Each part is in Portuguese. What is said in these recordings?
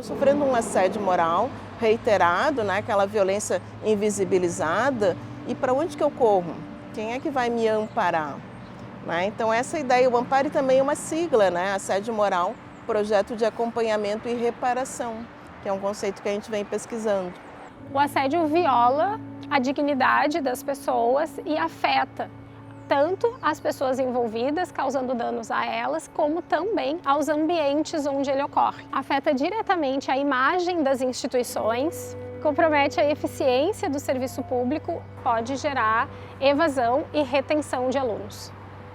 sofrendo um assédio moral reiterado, né, aquela violência invisibilizada, e para onde que eu corro? Quem é que vai me amparar? Né? Então essa ideia, o Ampare também é uma sigla, né? Assédio moral, projeto de acompanhamento e reparação, que é um conceito que a gente vem pesquisando. O assédio viola a dignidade das pessoas e afeta tanto as pessoas envolvidas, causando danos a elas, como também aos ambientes onde ele ocorre. Afeta diretamente a imagem das instituições, compromete a eficiência do serviço público, pode gerar evasão e retenção de alunos.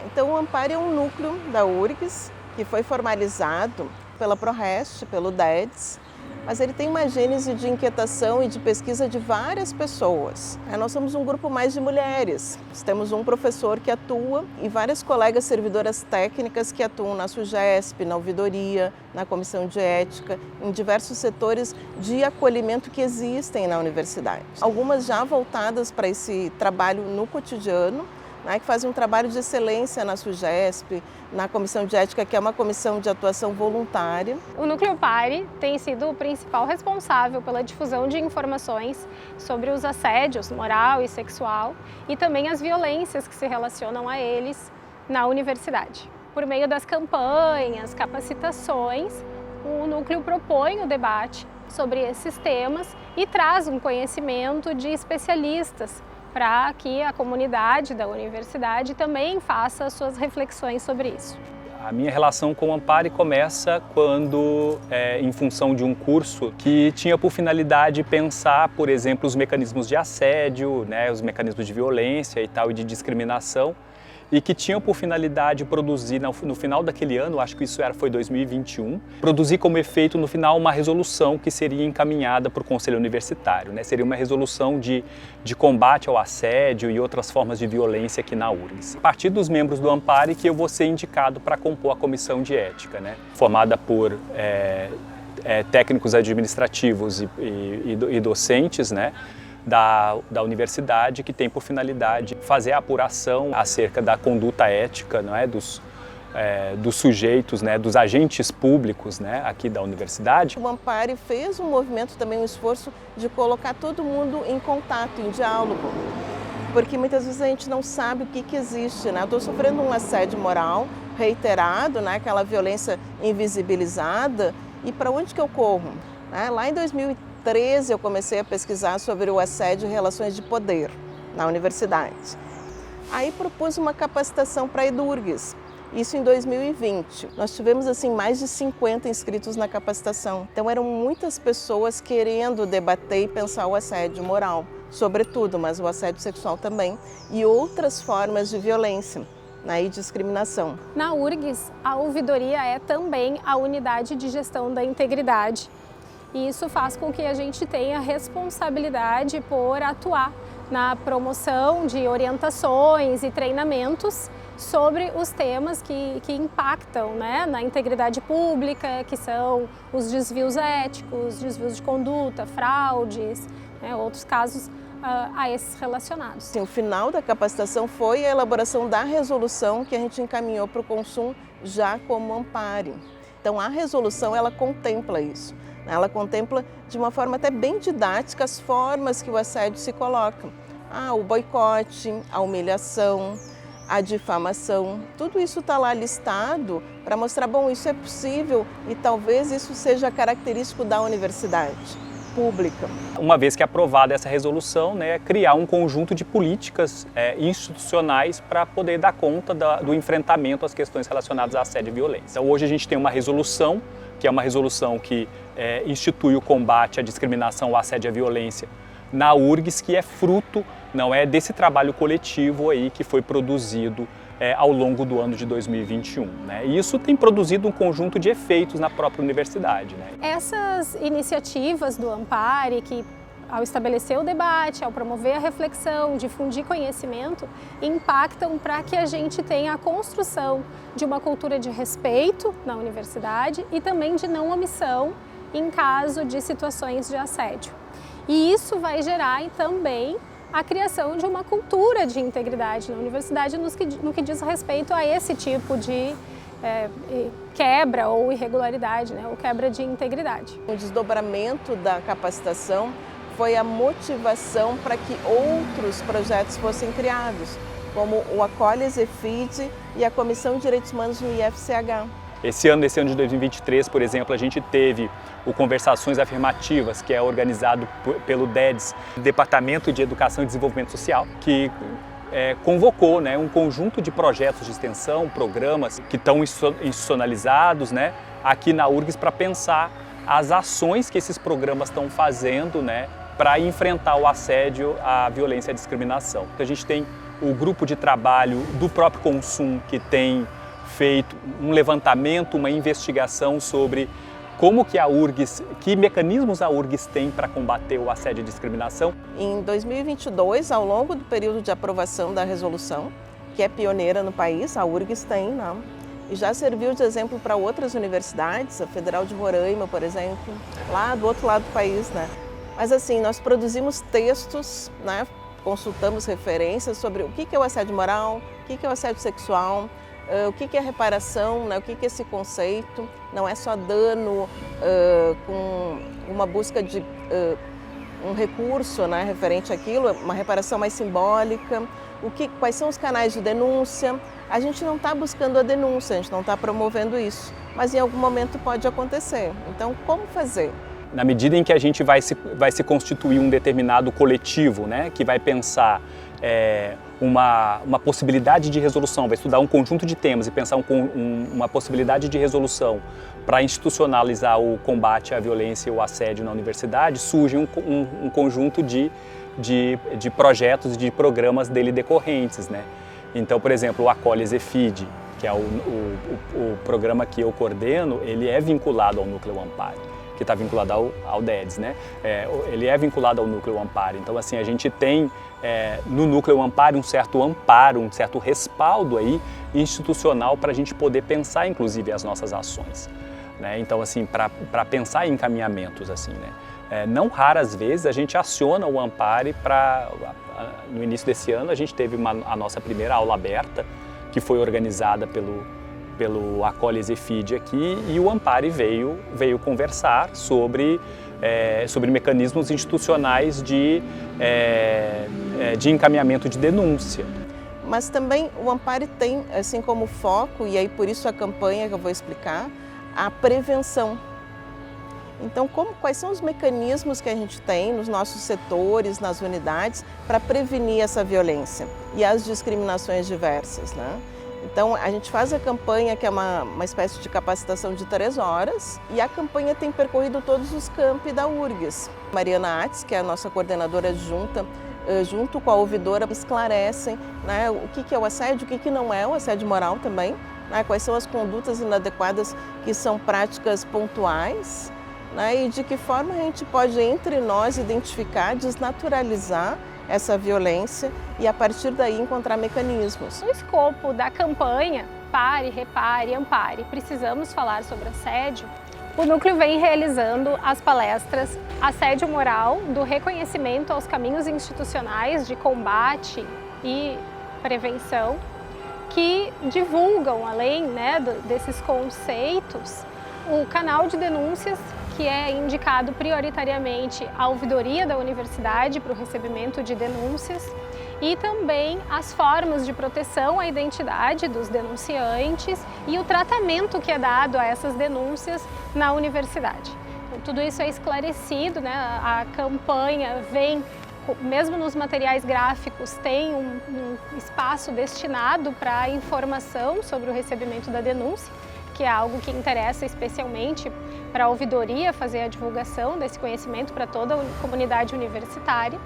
Então o Ampare é um núcleo da URGS, que foi formalizado pela ProRest, pelo DEDS, mas ele tem uma gênese de inquietação e de pesquisa de várias pessoas. Nós somos um grupo mais de mulheres, temos um professor que atua e várias colegas servidoras técnicas que atuam na SUGESP, na ouvidoria, na comissão de ética, em diversos setores de acolhimento que existem na universidade. Algumas já voltadas para esse trabalho no cotidiano, né, que fazem um trabalho de excelência na SUGESP, na Comissão de Ética, que é uma comissão de atuação voluntária. O Núcleo Ampare tem sido o principal responsável pela difusão de informações sobre os assédios moral e sexual e também as violências que se relacionam a eles na universidade. Por meio das campanhas, capacitações, o Núcleo propõe o debate sobre esses temas e traz um conhecimento de especialistas para que a comunidade da universidade também faça suas reflexões sobre isso. A minha relação com o Ampare começa quando, em função de um curso que tinha por finalidade pensar, por exemplo, os mecanismos de assédio, né, os mecanismos de violência e tal, e de discriminação, e que tinham por finalidade produzir, no final daquele ano, acho que isso foi 2021, produzir como efeito no final uma resolução que seria encaminhada para o Conselho Universitário, né? Seria uma resolução de combate ao assédio e outras formas de violência aqui na URGS. A partir dos membros do Ampare que eu vou ser indicado para compor a comissão de ética, né? Formada por técnicos administrativos e docentes, né? Da universidade, que tem por finalidade fazer a apuração acerca da conduta ética, não é, dos sujeitos, né, dos agentes públicos, né, aqui da universidade. O Ampare fez um movimento também, um esforço de colocar todo mundo em contato, em diálogo, porque muitas vezes a gente não sabe o que existe, né? Eu estou sofrendo um assédio moral reiterado, né, aquela violência invisibilizada, e para onde que eu corro? Lá em 2013 eu comecei a pesquisar sobre o assédio e relações de poder na universidade. Aí propus uma capacitação para a EDURGS, isso em 2020. Nós tivemos assim mais de 50 inscritos na capacitação. Então eram muitas pessoas querendo debater e pensar o assédio moral, sobretudo, mas o assédio sexual também, e outras formas de violência, né, e discriminação. Na URGS, a ouvidoria é também a unidade de gestão da integridade. E isso faz com que a gente tenha responsabilidade por atuar na promoção de orientações e treinamentos sobre os temas que impactam, né, na integridade pública, que são os desvios éticos, desvios de conduta, fraudes, né, outros casos a esses relacionados. Sim, o final da capacitação foi a elaboração da resolução que a gente encaminhou para o Consum já como Ampare. Então a resolução ela contempla isso. Ela contempla de uma forma até bem didática as formas que o assédio se coloca. O boicote, a humilhação, a difamação, tudo isso está lá listado para mostrar, bom, isso é possível e talvez isso seja característico da universidade pública. Uma vez que é aprovada essa resolução, né, criar um conjunto de políticas institucionais para poder dar conta do enfrentamento às questões relacionadas a assédio e violência. Então, hoje a gente tem uma resolução, que é uma resolução que institui o combate à discriminação, ao assédio e à violência na URGS, que é fruto, não é, desse trabalho coletivo aí que foi produzido ao longo do ano de 2021. Né? E isso tem produzido um conjunto de efeitos na própria universidade. Né? Essas iniciativas do Ampare, que ao estabelecer o debate, ao promover a reflexão, difundir conhecimento, impactam para que a gente tenha a construção de uma cultura de respeito na universidade e também de não omissão em caso de situações de assédio. E isso vai gerar também a criação de uma cultura de integridade na universidade no que diz respeito a esse tipo de quebra ou irregularidade, né, ou quebra de integridade. O desdobramento da capacitação foi a motivação para que outros projetos fossem criados, como o Acolhes EFID e a Comissão de Direitos Humanos no IFCH. Nesse ano de 2023, por exemplo, a gente teve o Conversações Afirmativas, que é organizado pelo DEDS, Departamento de Educação e Desenvolvimento Social, que convocou, né, um conjunto de projetos de extensão, programas que estão institucionalizados, né, aqui na URGS para pensar as ações que esses programas estão fazendo, né, para enfrentar o assédio, a violência e a discriminação. A gente tem o grupo de trabalho do próprio Consum, que tem feito um levantamento, uma investigação sobre como que a URGS, que mecanismos a URGS tem para combater o assédio e a discriminação. Em 2022, ao longo do período de aprovação da resolução, que é pioneira no país, a URGS tem, né? E já serviu de exemplo para outras universidades, a Federal de Roraima, por exemplo, lá do outro lado do país, né? Mas assim, nós produzimos textos, né? Consultamos referências sobre o que é o assédio moral, o que é o assédio sexual, o que é reparação, né? O que é esse conceito. Não é só dano com uma busca de um recurso, né, referente àquilo, uma reparação mais simbólica. Quais são os canais de denúncia? A gente não está buscando a denúncia, a gente não está promovendo isso, mas em algum momento pode acontecer. Então, como fazer? Na medida em que a gente vai se constituir um determinado coletivo, né, que vai pensar uma possibilidade de resolução, vai estudar um conjunto de temas e pensar uma possibilidade de resolução para institucionalizar o combate à violência e o assédio na universidade, surge um conjunto de projetos e de programas dele decorrentes, né? Então, por exemplo, o Acolhes EFID, que é o programa que eu coordeno, ele é vinculado ao Núcleo Ampare, que está vinculado ao DEDS, né? Ele é vinculado ao Núcleo Ampare. Então, assim, a gente tem no Núcleo Ampare um certo amparo, um certo respaldo aí institucional para a gente poder pensar, inclusive, as nossas ações, né? Então, assim, para pensar em encaminhamentos, assim, né? Não raras vezes a gente aciona o Ampare no início desse ano a gente teve a nossa primeira aula aberta, que foi organizada pelo Acolhes EFID aqui, e o Ampare veio conversar sobre mecanismos institucionais de encaminhamento de denúncia. Mas também o Ampare tem, assim como foco, e aí por isso a campanha que eu vou explicar, a prevenção. Então, quais são os mecanismos que a gente tem nos nossos setores, nas unidades, para prevenir essa violência e as discriminações diversas, né? Então, a gente faz a campanha, que é uma espécie de capacitação de 3 horas, e a campanha tem percorrido todos os campi da URGS. Mariana Ates, que é a nossa coordenadora adjunta, junto com a ouvidora, esclarecem, né, o que é o assédio, o que não é o assédio moral também, né, quais são as condutas inadequadas que são práticas pontuais, né, e de que forma a gente pode, entre nós, identificar, desnaturalizar essa violência e, a partir daí, encontrar mecanismos. No escopo da campanha Pare, Repare, Ampare, precisamos falar sobre assédio, o Núcleo vem realizando as palestras Assédio Moral, do reconhecimento aos caminhos institucionais de combate e prevenção, que divulgam, além, né, desses conceitos, o canal de denúncias, que é indicado prioritariamente à ouvidoria da universidade para o recebimento de denúncias, e também as formas de proteção à identidade dos denunciantes e o tratamento que é dado a essas denúncias na universidade. Então, tudo isso é esclarecido, né? A campanha vem, mesmo nos materiais gráficos, tem um espaço destinado para a informação sobre o recebimento da denúncia, que é algo que interessa especialmente para a ouvidoria fazer a divulgação desse conhecimento para toda a comunidade universitária.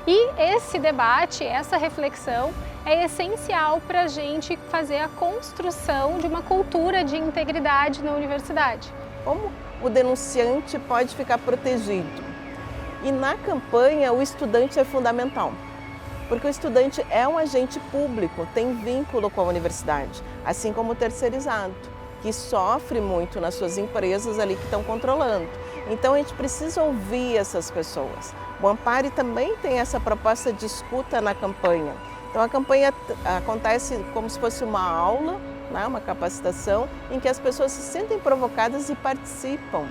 E esse debate, essa reflexão é essencial para a gente fazer a construção de uma cultura de integridade na universidade. Como o denunciante pode ficar protegido? E na campanha o estudante é fundamental, porque o estudante é um agente público, tem vínculo com a universidade, assim como o terceirizado, que sofre muito nas suas empresas ali que estão controlando. Então a gente precisa ouvir essas pessoas, O Ampare também tem essa proposta de escuta na campanha. Então a campanha acontece como se fosse uma aula, né, uma capacitação, em que as pessoas se sentem provocadas e participam.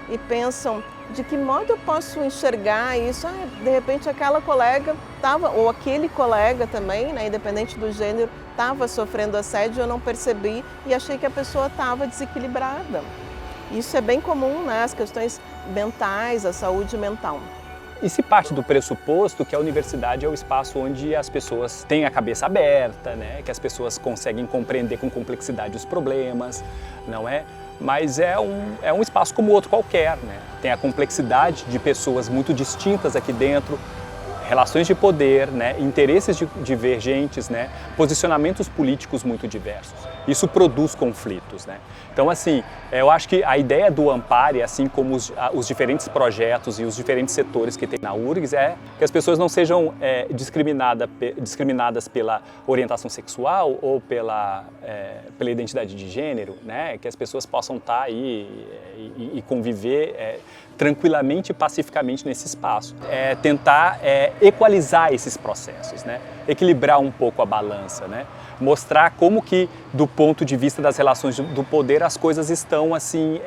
E pensam, de que modo eu posso enxergar isso? De repente aquela colega estava, ou aquele colega também, né, independente do gênero, estava sofrendo assédio, eu não percebi e achei que a pessoa estava desequilibrada. Isso é bem comum, né, as questões mentais, a saúde mental. E se parte do pressuposto que a universidade é o espaço onde as pessoas têm a cabeça aberta, né? Que as pessoas conseguem compreender com complexidade os problemas, não é? Mas é um espaço como outro qualquer, né? Tem a complexidade de pessoas muito distintas aqui dentro, relações de poder, né? Interesses divergentes, né? Posicionamentos políticos muito diversos. Isso produz conflitos, né? Então, assim, eu acho que a ideia do Ampare, assim como os diferentes projetos e os diferentes setores que tem na URGS, é que as pessoas não sejam discriminadas pela orientação sexual ou pela identidade de gênero, né? Que as pessoas possam estar aí e conviver tranquilamente e pacificamente nesse espaço. Tentar equalizar esses processos, né? Equilibrar um pouco a balança, né? Mostrar como que, do ponto de vista das relações do poder, as coisas estão assim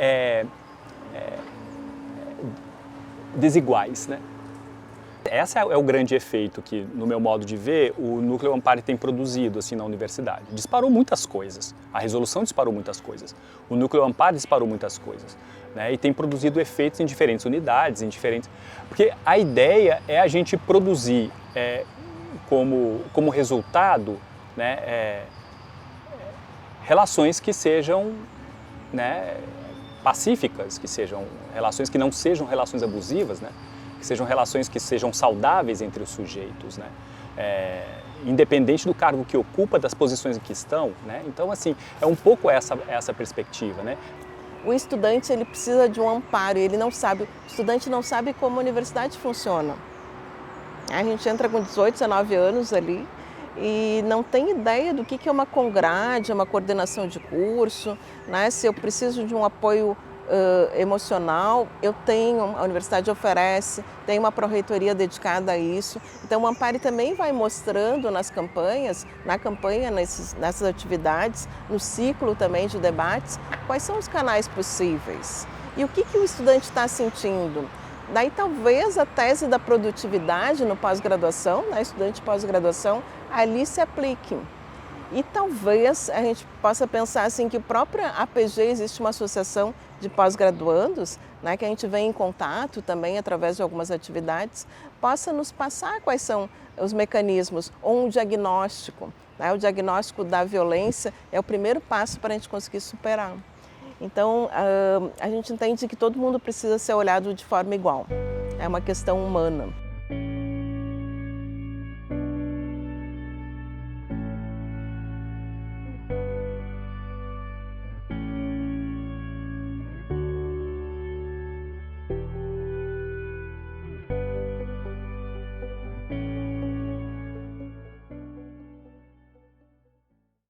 desiguais, né? Esse é o grande efeito que, no meu modo de ver, o Núcleo Ampare tem produzido assim, na universidade. Disparou muitas coisas, a resolução disparou muitas coisas, o Núcleo Ampare disparou muitas coisas, né? E tem produzido efeitos em diferentes unidades, Porque a ideia é a gente produzir como resultado, né, relações que sejam, né, pacíficas, que sejam relações que não sejam relações abusivas, né? Que sejam relações que sejam saudáveis entre os sujeitos, né? Independente do cargo que ocupa, das posições em que estão, né? Então, assim, é um pouco essa perspectiva, né? O estudante, ele precisa de um amparo, o estudante não sabe como a universidade funciona. A gente entra com 18, 19 anos ali e não tem ideia do que é uma congrade, uma coordenação de curso, né? Se eu preciso de um apoio emocional, a universidade oferece, tem uma pró-reitoria dedicada a isso. Então o Ampare também vai mostrando na campanha, nessas atividades, no ciclo também de debates, quais são os canais possíveis e o que o estudante está sentindo. Daí talvez a tese da produtividade no pós-graduação, né, estudante de pós-graduação, ali se aplique. E talvez a gente possa pensar assim que a própria APG, existe uma associação de pós-graduandos, né, que a gente vem em contato também através de algumas atividades, possa nos passar quais são os mecanismos ou um diagnóstico. Né? O diagnóstico da violência é o primeiro passo para a gente conseguir superar. Então, a gente entende que todo mundo precisa ser olhado de forma igual. É uma questão humana.